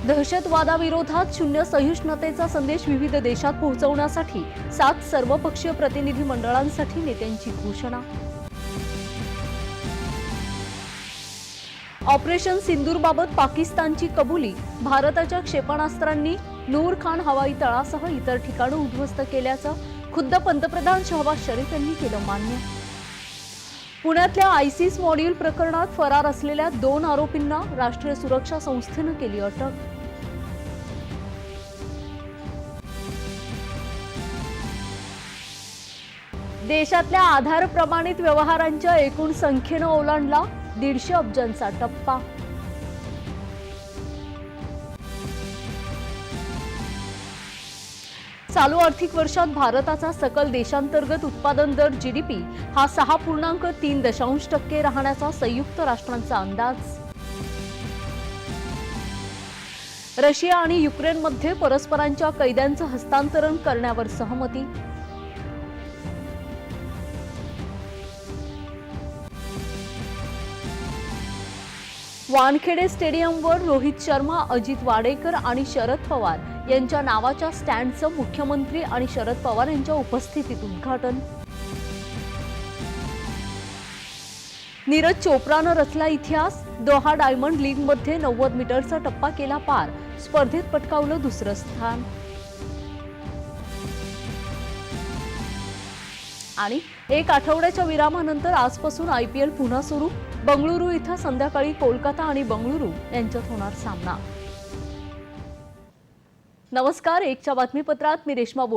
दहशतवादाविरोधात शून्य सहिष्णुतेचा संदेश विविध देशात पोहोचवण्यासाठी 7 सर्वपक्षीय प्रतिनिधी मंडळांसाठी नेत्यांची घोषणा। ऑपरेशन सिंदूरबाबत पाकिस्तानची कबुली। भारताच्या क्षेपणास्त्रांनी नूर खान हवाई तळासह इतर ठिकाणे उद्ध्वस्त केल्याचं खुद्द पंतप्रधान शहबाज शरीफ यांनी केलं मान्य। पुण्यातल्या आयसिस मॉड्यूल प्रकरणात फरार असलेल्या 2 आरोपींना राष्ट्रीय सुरक्षा संस्थेनं केली अटक। देशातल्या आधार प्रमाणित व्यवहारांच्या एकूण संख्येनं ओलांडला 150 अब्जांचा टप्पा। चालू आर्थिक वर्षात भारताचा सकल देशांतर्गत उत्पादन दर जीडीपी हा 6.3% राहण्याचा संयुक्त राष्ट्रांचा अंदाज। रशिया आणि युक्रेनमध्ये परस्परांच्या कैद्यांचं हस्तांतरण करण्यावर सहमती। वानखेडे स्टेडियमवर रोहित शर्मा, अजित वाडेकर आणि शरद पवार यांच्या नावाच्या स्टँडचं मुख्यमंत्री आणि शरद पवार यांच्या उपस्थितीत उद्घाटन। नीरज चोप्रानं रचला इतिहास। दोहा डायमंड लीगमध्ये 90 मीटरचा टप्पा केला पार। स्पर्धेत पटकावलं 2रं स्थान। आणि 1 आठवड्याच्या विरामानंतर आजपासून आयपीएल पुन्हा सुरू। बंगळुरू इथं संध्याकाळी कोलकाता आणि बंगळुरू यांच्यात होणार सामना। नमस्कार, एकच्या बातमीपत्रात मी रेश्मा